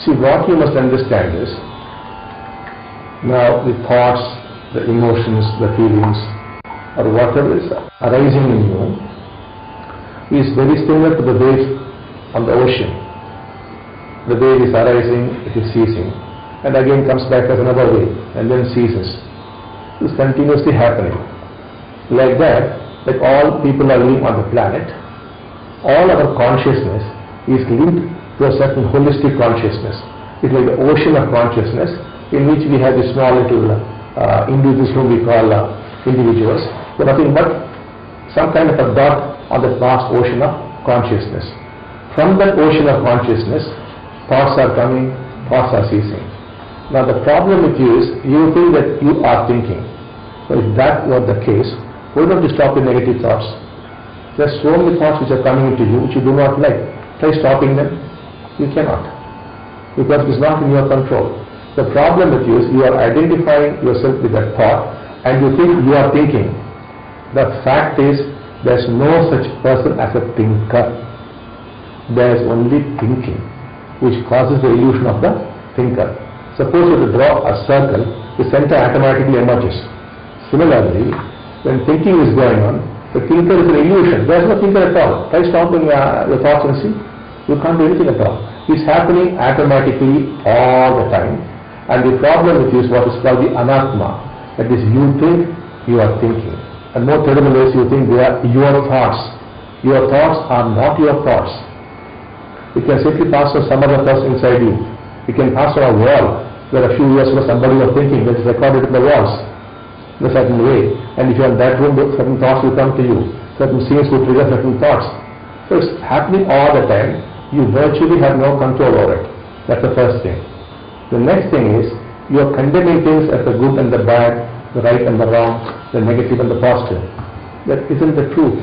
See, what you must understand is, now the thoughts, the emotions, the feelings, or whatever is arising in you is very similar to the waves on the ocean. The wave is arising, it is ceasing, and again comes back as another wave, and then ceases. This is continuously happening. Like that, like all people are living on the planet, all our consciousness is linked to a certain holistic consciousness. It's like the ocean of consciousness in which we have the small little individuals whom we call individuals. So nothing but some kind of a dot on the vast ocean of consciousness. From that ocean of consciousness, thoughts are coming, thoughts are ceasing. Now the problem with you is, you think that you are thinking. So if that were the case, why don't you stop the negative thoughts? There are so many thoughts which are coming into you which you do not like. Try stopping them. You cannot. Because it is not in your control. The problem with you is, you are identifying yourself with that thought and you think you are thinking. The fact is, there is no such person as a thinker. There is only thinking, which causes the illusion of the thinker. Suppose you draw a circle, the center automatically emerges. Similarly, when thinking is going on, the thinker is an illusion. There is no thinker at all. Try stopping your thoughts and see. You can't do anything at all. It's happening automatically all the time. And the problem with you is what is called the anatma. That is, you think, you are thinking. And more terrible is, you think they are your thoughts. Your thoughts are not your thoughts. You can simply pass on some other thoughts inside you. You can pass on a wall where a few years ago somebody was thinking, that is recorded in the walls in a certain way. And if you are in that room, certain thoughts will come to you. Certain scenes will trigger certain thoughts. So it's happening all the time. You virtually have no control over it. That's the first thing. The next thing is, you are condemning things as the good and the bad, the right and the wrong, the negative and the positive. That isn't the truth.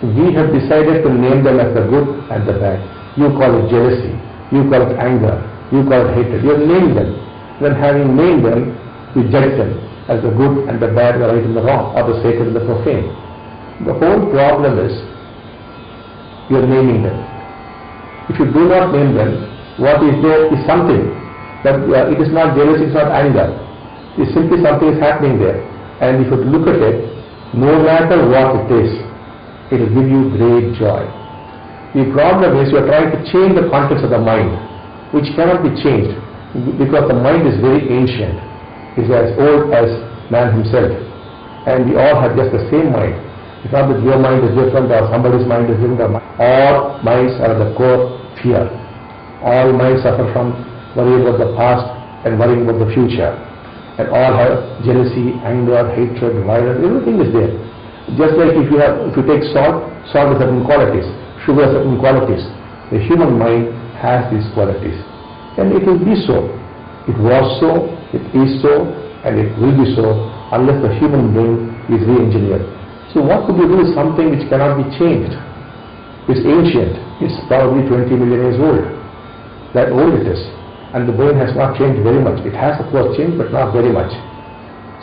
We have decided to name them as the good and the bad. You call it jealousy, you call it anger, you call it hatred. You have named them. Then having named them, you judge them as the good and the bad, the right and the wrong, or the sacred and the profane. The whole problem is, you are naming them. If you do not name them, what is there is something. But it is not jealousy, it is not anger. It is simply something is happening there. And if you look at it, no matter what it is, it will give you great joy. The problem is, you are trying to change the contents of the mind, which cannot be changed, because the mind is very ancient. It is as old as man himself. And we all have just the same mind. It's not that your mind is different or somebody's mind is different. All minds are the core fear. All minds suffer from worrying about the past and worrying about the future. And all have jealousy, anger, hatred, violence, everything is there. Just like if you take salt, salt has certain qualities, sugar has certain qualities. The human mind has these qualities. And it will be so. It was so, it is so, and it will be so unless the human brain is re-engineered. So what could you do is something which cannot be changed. It's ancient. It's probably 20 million years old. That old it is. And the brain has not changed very much. It has of course changed, but not very much.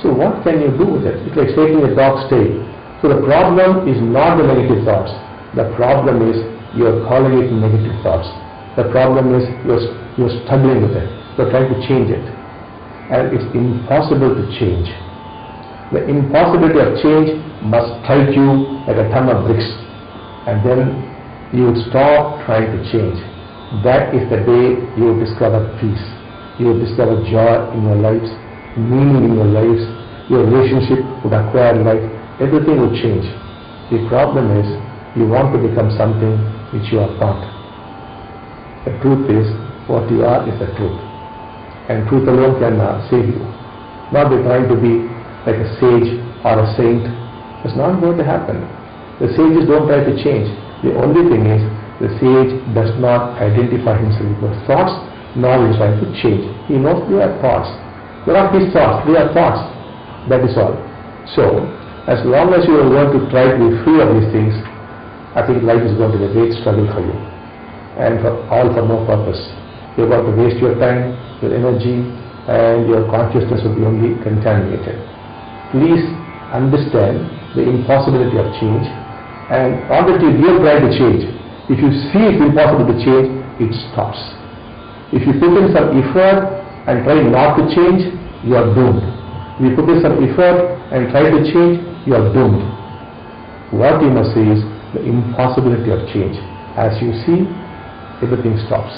So what can you do with it? It's like taking a dog's tail. So the problem is not the negative thoughts. The problem is you are calling it negative thoughts. The problem is you're struggling with it. You're trying to change it. And it's impossible to change. The impossibility of change must strike you like a ton of bricks. And then you would stop trying to change. That is the day you will discover peace. You will discover joy in your lives, meaning in your lives, your relationship would acquire life, everything would change. The problem is, you want to become something which you are not. The truth is, what you are is the truth. And truth alone can save you. Not by trying to be like a sage or a saint. It's not going to happen. The sages don't try to change. The only thing is, the sage does not identify himself with thoughts, nor is trying to change. He knows they are thoughts. They are not his thoughts, they are thoughts. That is all. So, as long as you are going to try to be free of these things, I think life is going to be a great struggle for you. And for no purpose. You're going to waste your time, your energy, and your consciousness will be only contaminated. Please understand the impossibility of change, and on that you are trying to change. If you see it's impossible to change, it stops. If you put in some effort and try not to change, you are doomed. If you put in some effort and try to change, you are doomed. What you must see is the impossibility of change. As you see, everything stops.